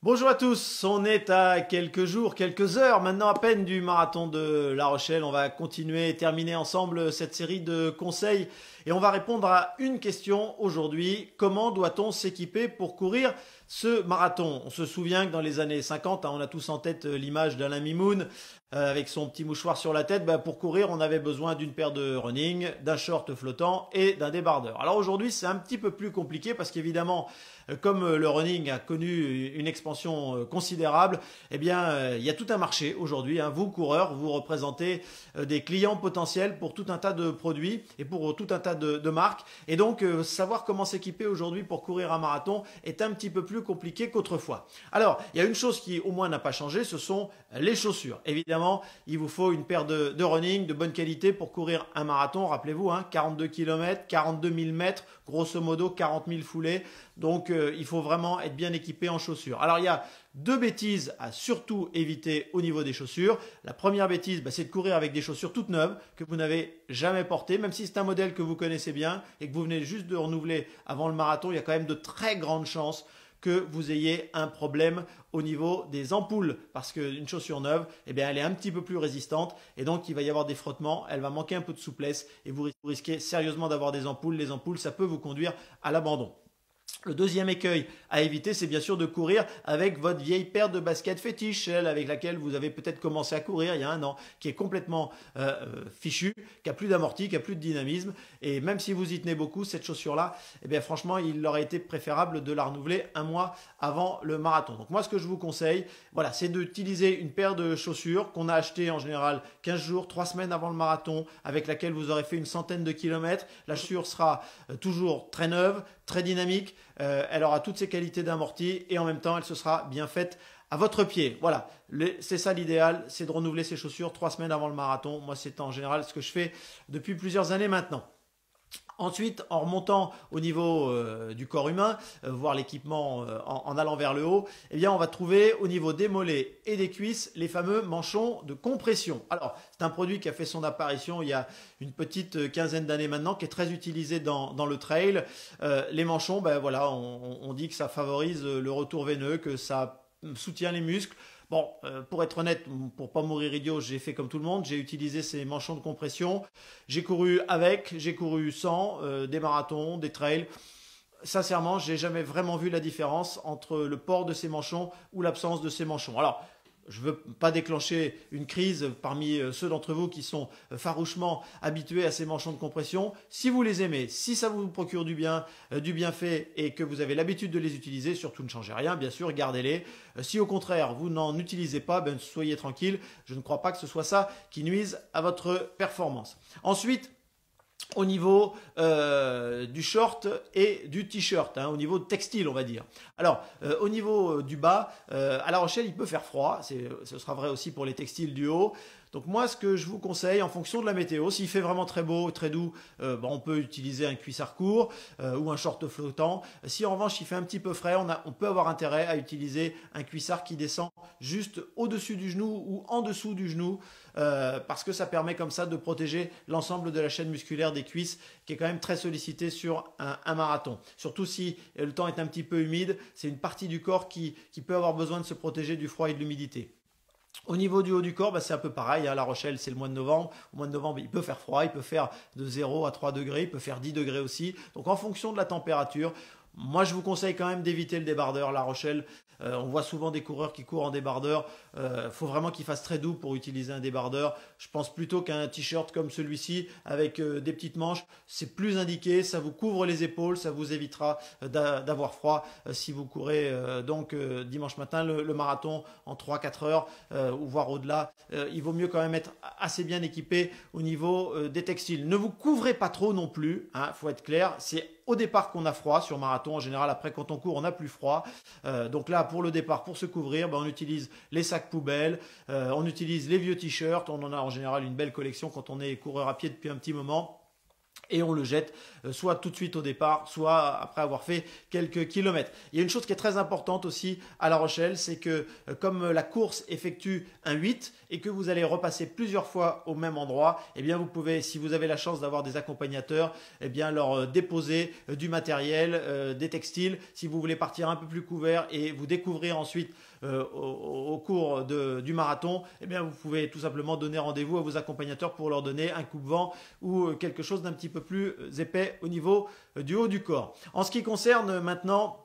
Bonjour à tous, on est à quelques jours, quelques heures maintenant à peine du marathon de La Rochelle. On va continuer et terminer ensemble cette série de conseils et on va répondre à une question aujourd'hui. Comment doit-on s'équiper pour courir ce marathon? On se souvient que dans les années 50, on a tous en tête l'image d'Alain Mimoun avec son petit mouchoir sur la tête. Pour courir, on avait besoin d'une paire de running, d'un short flottant et d'un débardeur. Alors aujourd'hui, c'est un petit peu plus compliqué parce qu'évidemment, comme le running a connu une expansion considérable, il y a tout un marché aujourd'hui. Vous, coureurs, vous représentez des clients potentiels pour tout un tas de produits et pour tout un tas de marques. Et donc, savoir comment s'équiper aujourd'hui pour courir un marathon est un petit peu plus compliqué qu'autrefois. Alors, il y a une chose qui au moins n'a pas changé, ce sont les chaussures. Évidemment, il vous faut une paire de running de bonne qualité pour courir un marathon. Rappelez-vous, 42 km, 42 000 mètres, grosso modo 40 000 foulées. Donc, il faut vraiment être bien équipé en chaussures. Alors, il y a deux bêtises à surtout éviter au niveau des chaussures. La première bêtise, c'est de courir avec des chaussures toutes neuves que vous n'avez jamais portées. Même si c'est un modèle que vous connaissez bien et que vous venez juste de renouveler avant le marathon, il y a quand même de très grandes chances que vous ayez un problème au niveau des ampoules parce qu'une chaussure neuve, elle est un petit peu plus résistante et donc il va y avoir des frottements, elle va manquer un peu de souplesse et vous risquez sérieusement d'avoir des ampoules. Les ampoules, ça peut vous conduire à l'abandon. Le deuxième écueil à éviter, c'est bien sûr de courir avec votre vieille paire de baskets fétiche, celle avec laquelle vous avez peut-être commencé à courir il y a un an, qui est complètement fichue, qui a plus d'amorti, qui a plus de dynamisme. Et même si vous y tenez beaucoup, cette chaussure-là, franchement, il aurait été préférable de la renouveler un mois avant le marathon. Donc moi, ce que je vous conseille, c'est d'utiliser une paire de chaussures qu'on a achetées en général 15 jours, 3 semaines avant le marathon, avec laquelle vous aurez fait une centaine de kilomètres. La chaussure sera toujours très neuve, très dynamique. Elle aura toutes ses qualités d'amorti et en même temps, elle se sera bien faite à votre pied. Voilà, c'est ça l'idéal, c'est de renouveler ses chaussures 3 semaines avant le marathon. Moi, c'est en général ce que je fais depuis plusieurs années maintenant. Ensuite, en remontant au niveau du corps humain, voir l'équipement en allant vers le haut, on va trouver au niveau des mollets et des cuisses les fameux manchons de compression. Alors, c'est un produit qui a fait son apparition il y a une petite quinzaine d'années maintenant, qui est très utilisé dans le trail. Les manchons, on dit que ça favorise le retour veineux, que ça soutient les muscles. Bon, pour être honnête, pour pas mourir idiot, j'ai fait comme tout le monde. J'ai utilisé ces manchons de compression. J'ai couru avec, j'ai couru sans, des marathons, des trails. Sincèrement, j'ai jamais vraiment vu la différence entre le port de ces manchons ou l'absence de ces manchons. Alors, je ne veux pas déclencher une crise parmi ceux d'entre vous qui sont farouchement habitués à ces manchons de compression. Si vous les aimez, si ça vous procure du bien, du bienfait et que vous avez l'habitude de les utiliser, surtout ne changez rien, bien sûr, gardez-les. Si au contraire, vous n'en utilisez pas, soyez tranquille. Je ne crois pas que ce soit ça qui nuise à votre performance. Ensuite, au niveau du short et du t-shirt, au niveau textile on va dire. Alors au niveau du bas, à La Rochelle il peut faire froid, ce sera vrai aussi pour les textiles du haut. Donc moi ce que je vous conseille en fonction de la météo, s'il fait vraiment très beau, très doux, on peut utiliser un cuissard court ou un short flottant. Si en revanche il fait un petit peu frais, on peut avoir intérêt à utiliser un cuissard qui descend juste au-dessus du genou ou en dessous du genou parce que ça permet comme ça de protéger l'ensemble de la chaîne musculaire des cuisses qui est quand même très sollicitée sur un marathon. Surtout si le temps est un petit peu humide, c'est une partie du corps qui peut avoir besoin de se protéger du froid et de l'humidité. Au niveau du haut du corps, c'est un peu pareil. La Rochelle, c'est le mois de novembre. Au mois de novembre, il peut faire froid, il peut faire de 0 à 3 degrés, il peut faire 10 degrés aussi. Donc en fonction de la température, moi je vous conseille quand même d'éviter le débardeur. La Rochelle, on voit souvent des coureurs qui courent en débardeur. Faut vraiment qu'il fasse très doux pour utiliser un débardeur. Je pense plutôt qu'un t-shirt comme celui-ci avec des petites manches, c'est plus indiqué. Ça vous couvre les épaules, ça vous évitera d'avoir froid si vous courez dimanche matin le marathon en 3-4 heures ou voire au-delà. Il vaut mieux quand même être assez bien équipé au niveau des textiles. Ne vous couvrez pas trop non plus, faut être clair. C'est au départ qu'on a froid sur marathon. En général, après, quand on court, on n'a plus froid. Donc là, pour le départ, pour se couvrir, on utilise les sacs poubelles, on utilise les vieux t-shirts. On en a en général une belle collection quand on est coureur à pied depuis un petit moment. et on le jette soit tout de suite au départ, soit après avoir fait quelques kilomètres. Il y a une chose qui est très importante aussi à La Rochelle, c'est que comme la course effectue un 8 et que vous allez repasser plusieurs fois au même endroit, eh bien vous pouvez, si vous avez la chance d'avoir des accompagnateurs, eh bien leur déposer du matériel, des textiles. Si vous voulez partir un peu plus couvert et vous découvrir ensuite au cours du marathon, eh bien vous pouvez tout simplement donner rendez-vous à vos accompagnateurs pour leur donner un coupe-vent ou quelque chose d'un petit peu plus épais au niveau du haut du corps. En ce qui concerne maintenant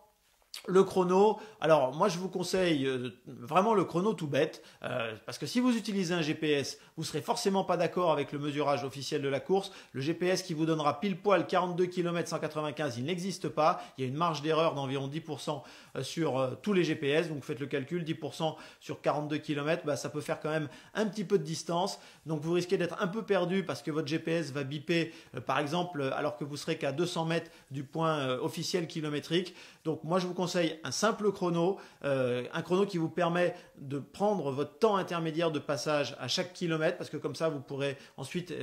le chrono, alors moi je vous conseille vraiment le chrono tout bête, parce que si vous utilisez un GPS, vous ne serez forcément pas d'accord avec le mesurage officiel de la course. Le GPS qui vous donnera pile poil 42 km 195, il n'existe pas. Il y a une marge d'erreur d'environ 10% sur tous les GPS, donc faites le calcul, 10% sur 42 km, bah, ça peut faire quand même un petit peu de distance. Donc vous risquez d'être un peu perdu parce que votre GPS va biper par exemple alors que vous serez qu'à 200 mètres du point officiel kilométrique. Donc moi je vous conseille un simple chrono, un chrono qui vous permet de prendre votre temps intermédiaire de passage à chaque kilomètre, parce que comme ça vous pourrez ensuite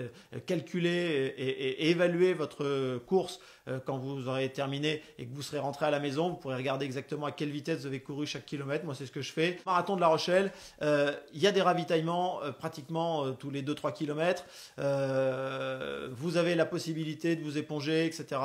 calculer et évaluer votre course quand vous aurez terminé et que vous serez rentré à la maison. Vous pourrez regarder exactement à quelle vitesse vous avez couru chaque kilomètre. Moi c'est ce que je fais. Marathon de La Rochelle, il y a des ravitaillements pratiquement tous les 2-3 kilomètres. Vous avez la possibilité de vous éponger, etc.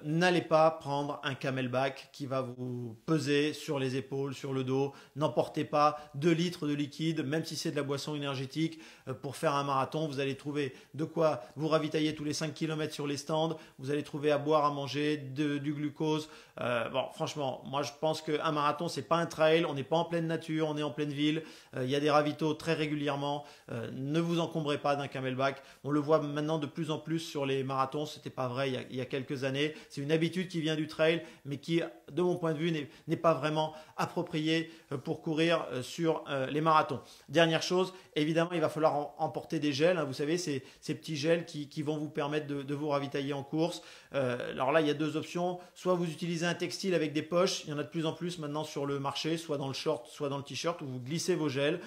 N'allez pas prendre un camelback qui va vous peser sur les épaules, sur le dos. N'emportez pas 2 litres de liquide, même si c'est de la boisson énergétique. Pour faire un marathon, vous allez trouver de quoi vous ravitailler tous les 5 km sur les stands. Vous allez trouver à boire, à manger, du glucose. Bon, franchement, moi je pense qu'un marathon, c'est pas un trail. On n'est pas en pleine nature, on est en pleine ville. Il y a des ravitaux très régulièrement. Ne vous encombrez pas d'un camelback. On le voit maintenant de plus en plus sur les marathons. C'était pas vrai il y a quelques années. C'est une habitude qui vient du trail, mais qui, de mon point de vue, n'est pas vraiment appropriée pour courir sur les marathons. Dernière chose, évidemment, il va falloir emporter des gels. Vous savez, ces petits gels qui vont vous permettre de vous ravitailler en course. Alors là, il y a 2 options. Soit vous utilisez un textile avec des poches. Il y en a de plus en plus maintenant sur le marché, soit dans le short, soit dans le t-shirt, où vous glissez vos gels.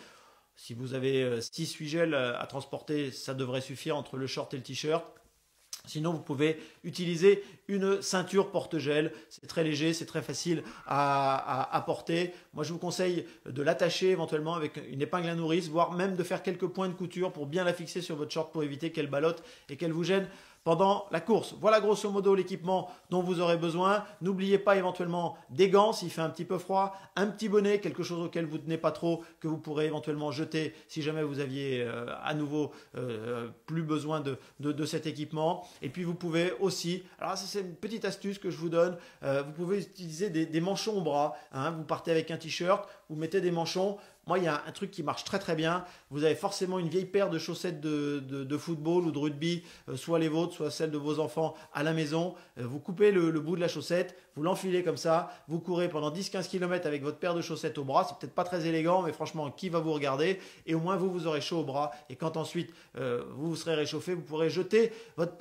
Si vous avez 6-8 gels à transporter, ça devrait suffire entre le short et le t-shirt. Sinon, vous pouvez utiliser une ceinture porte-gel. C'est très léger, c'est très facile à porter. Moi, je vous conseille de l'attacher éventuellement avec une épingle à nourrice, voire même de faire quelques points de couture pour bien la fixer sur votre short pour éviter qu'elle ballotte et qu'elle vous gêne pendant la course. Voilà grosso modo l'équipement dont vous aurez besoin. N'oubliez pas éventuellement des gants s'il fait un petit peu froid, un petit bonnet, quelque chose auquel vous ne tenez pas trop, que vous pourrez éventuellement jeter si jamais vous aviez à nouveau plus besoin de cet équipement. Et puis vous pouvez aussi, alors ça c'est une petite astuce que je vous donne, vous pouvez utiliser des manchons au bras. Vous partez avec un t-shirt, vous mettez des manchons. Moi, il y a un truc qui marche très très bien. Vous avez forcément une vieille paire de chaussettes de football ou de rugby, soit les vôtres, soit celles de vos enfants à la maison. Vous coupez le bout de la chaussette, vous l'enfilez comme ça, vous courez pendant 10-15 km avec votre paire de chaussettes au bras. C'est peut-être pas très élégant, mais franchement, qui va vous regarder? Et au moins, vous aurez chaud au bras. Et quand ensuite vous serez réchauffé, vous pourrez jeter votre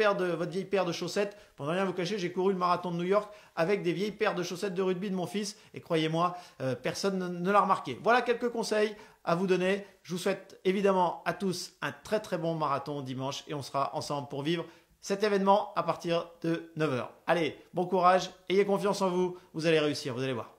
vieille paire de chaussettes. Pendant rien vous cacher, j'ai couru le marathon de New York avec des vieilles paires de chaussettes de rugby de mon fils. Et croyez-moi, personne ne l'a remarqué. Voilà quelques conseils à vous donner. Je vous souhaite évidemment à tous un très très bon marathon dimanche et on sera ensemble pour vivre cet événement à partir de 9 h. Allez, bon courage, ayez confiance en vous, vous allez réussir, vous allez voir.